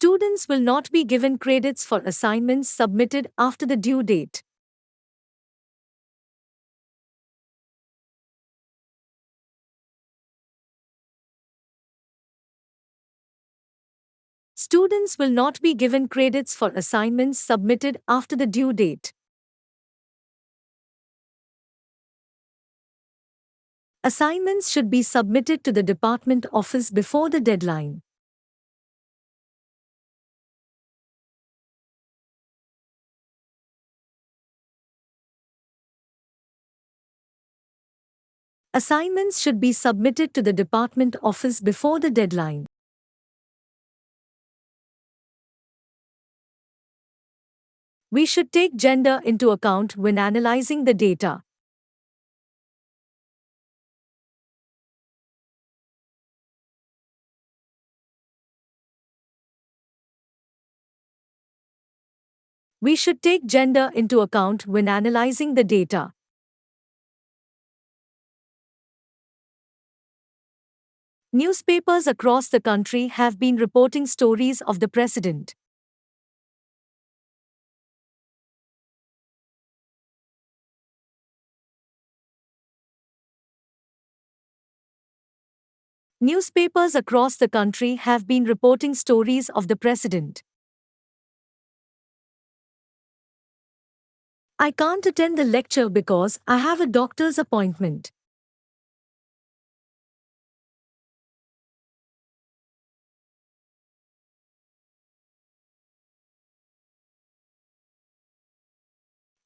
Students will not be given credits for assignments submitted after the due date. Students will not be given credits for assignments submitted after the due date. Assignments should be submitted to the department office before the deadline. Assignments should be submitted to the department office before the deadline. We should take gender into account when analyzing the data. We should take gender into account when analyzing the data. Newspapers across the country have been reporting stories of the president. Newspapers across the country have been reporting stories of the president. I can't attend the lecture because I have a doctor's appointment.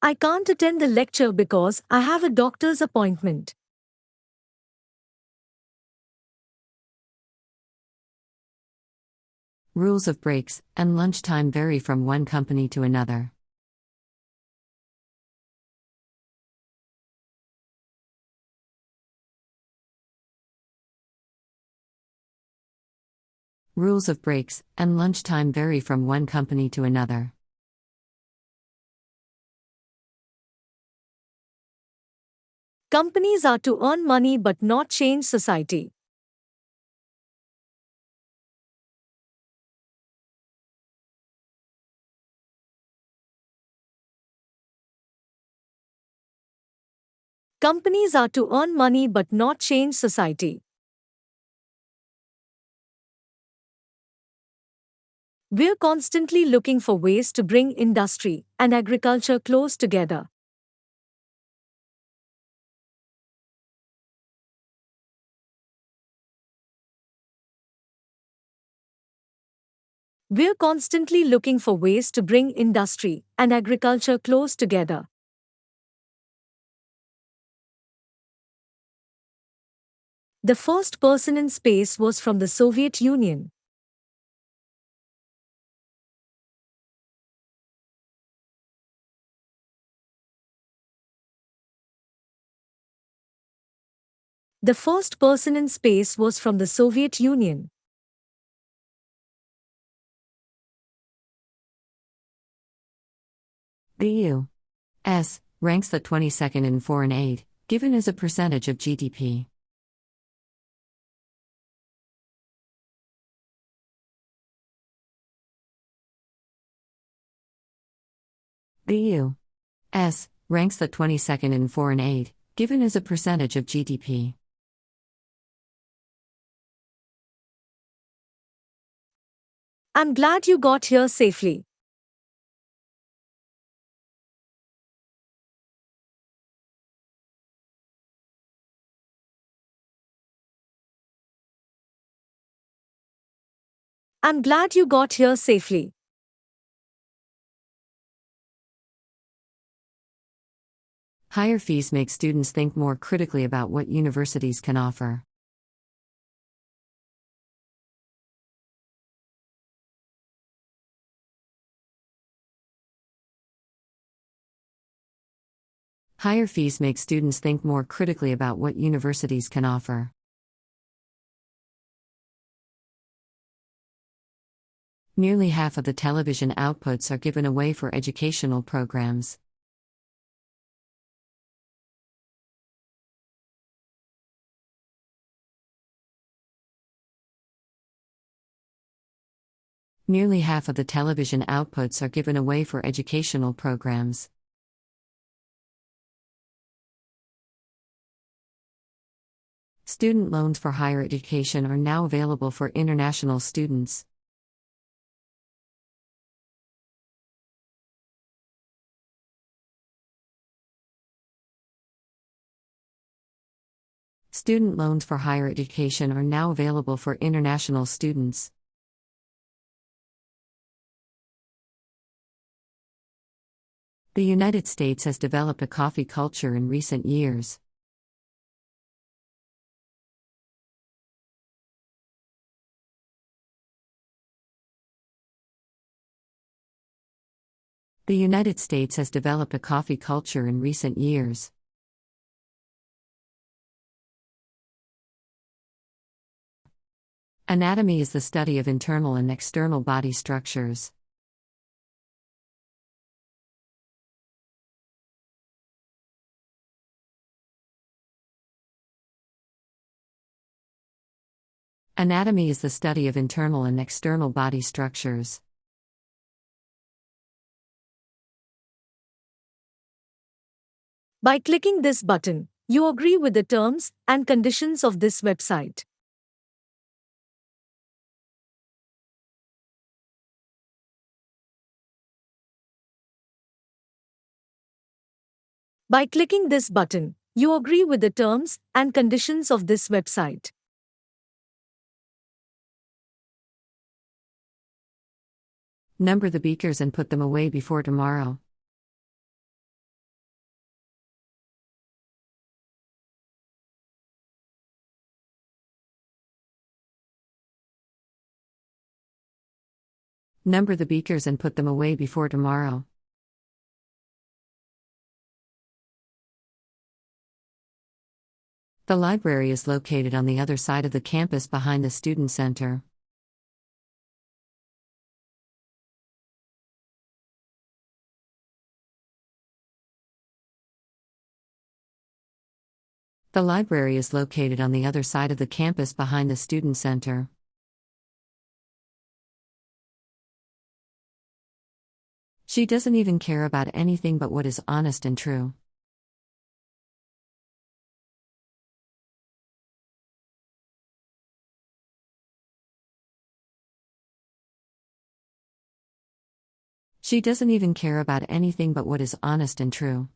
I can't attend the lecture because I have a doctor's appointment. Rules of breaks and lunchtime vary from one company to another. Rules of breaks and lunchtime vary from one company to another. Companies are to earn money but not change society. Companies are to earn money but not change society. We're constantly looking for ways to bring industry and agriculture close together. We're constantly looking for ways to bring industry and agriculture close together. The first person in space was from the Soviet Union. The first person in space was from the Soviet Union. The U.S. ranks the 22nd in foreign aid, given as a percentage of GDP. The U.S. ranks the 22nd in foreign aid, given as a percentage of GDP. I'm glad you got here safely. I'm glad you got here safely. Higher fees make students think more critically about what universities can offer. Higher fees make students think more critically about what universities can offer. Nearly half of the television outputs are given away for educational programs. Nearly half of the television outputs are given away for educational programs. Student loans for higher education are now available for international students. Student loans for higher education are now available for international students. The United States has developed a coffee culture in recent years. The United States has developed a coffee culture in recent years. Anatomy is the study of internal and external body structures. Anatomy is the study of internal and external body structures. By clicking this button, you agree with the terms and conditions of this website. By clicking this button, you agree with the terms and conditions of this website. Number the beakers and put them away before tomorrow. Number the beakers and put them away before tomorrow. The library is located on the other side of the campus behind the student center. The library is located on the other side of the campus behind the student center. She doesn't even care about anything but what is honest and true. She doesn't even care about anything but what is honest and true.